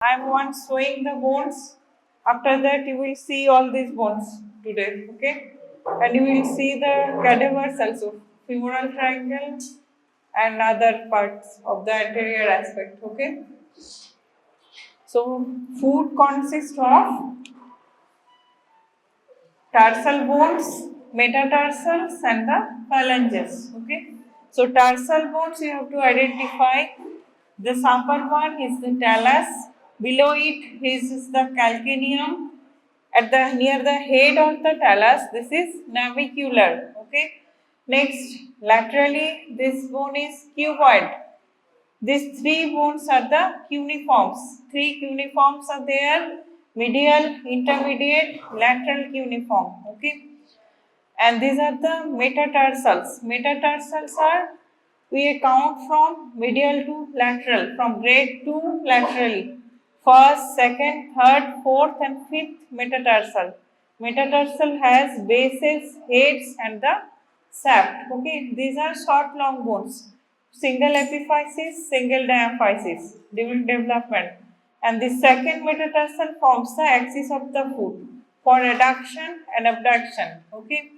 I am once showing the bones. After that, you will see all these bones today, okay? And you will see the cadavers also, femoral triangle and other parts of the anterior aspect, okay? So, foot consists of tarsal bones, metatarsals, and the phalanges. Okay. So tarsal bones you have to identify. The upper one is the talus. Below it is the calcaneum. At the near the head of the talus, this is navicular. Okay. Next, laterally, this bone is cuboid. These three bones are the cuneiforms. Three cuneiforms are there: medial, intermediate, lateral cuneiform. Okay, and these are the metatarsals. Metatarsals are, we count from medial to lateral, from great to laterally. First, second, third, fourth, and fifth metatarsal. Metatarsal has bases, heads, and the shaft. Okay, these are short, long bones. Single epiphysis, single diaphysis during development. And the second metatarsal forms the axis of the foot for adduction and abduction. Okay,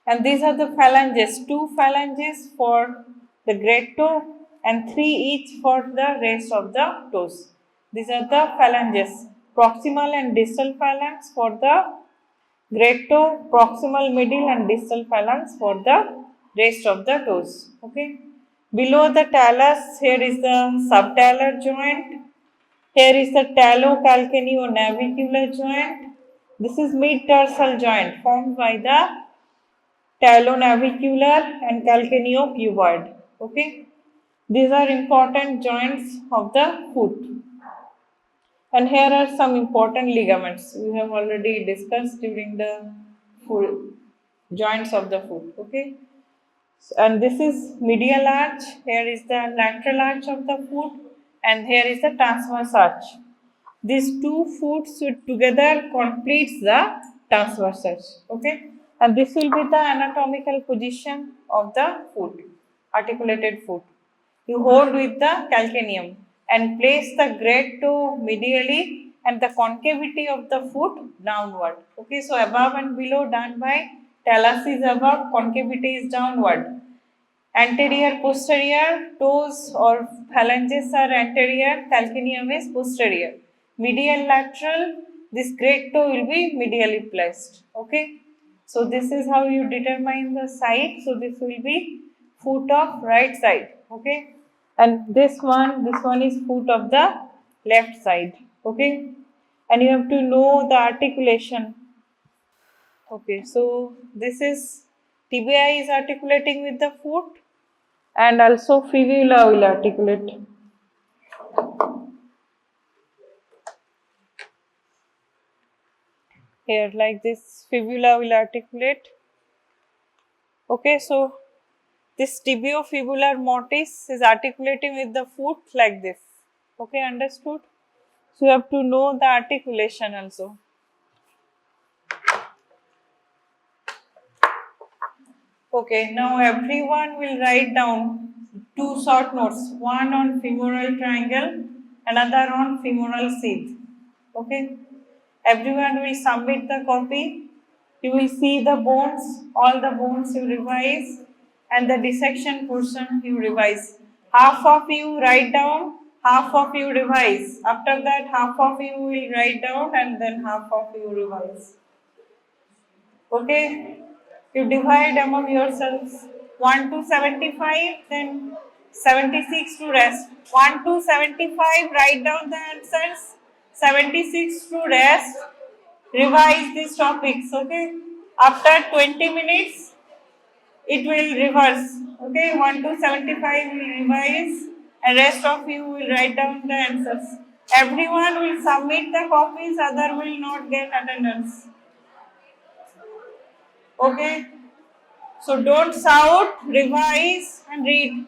and these are the phalanges, two phalanges for the great toe and three each for the rest of the toes. These are the phalanges, proximal and distal phalanx for the great toe, proximal, middle, and distal phalanx for the rest of the toes. Okay. Below the talus, here is the subtalar joint. Here is the talocalcaneo-navicular joint. This is mid-tarsal joint formed by the talonavicular and calcaneocuboid. Okay, these are important joints of the foot. And here are some important ligaments we have already discussed during the foot, joints of the foot. Okay, and this is medial arch. Here is the lateral arch of the foot, and here is the transverse arch. These two foot together completes the transverse arch. Okay, and this will be the anatomical position of the foot, articulated foot. You hold with the calcaneum and place the great toe medially and the concavity of the foot downward. Okay, so above and below done by talus is above, concavity is downward. Anterior, posterior, toes or phalanges are anterior, calcaneum is posterior. Medial, lateral, this great toe will be medially placed. Okay. So this is how you determine the side. So this will be foot of right side. Okay. And this one is foot of the left side. Okay. And you have to know the articulation. Okay. So this is tibia is articulating with the foot, and also fibula will articulate. Here, like this, fibula will articulate. Okay, so this tibiofibular mortis is articulating with the foot like this. Okay, understood? So you have to know the articulation also. Okay, now everyone will write down two short notes, one on femoral triangle, another on femoral sheath. Okay, everyone will submit the copy. You will see the bones, all the bones you revise, and the dissection portion you revise. Half of you write down, half of you revise. After that, half of you will write down, and then half of you revise. Okay, you divide among yourselves 1 to 75, then 76 to rest. 1 to 75, write down the answers. 76 to rest. Revise these topics. Okay, after 20 minutes, it will reverse. Okay, 1 to 75 will revise, and rest of you will write down the answers. Everyone will submit the copies, other will not get attendance. Okay, so don't shout, revise and read.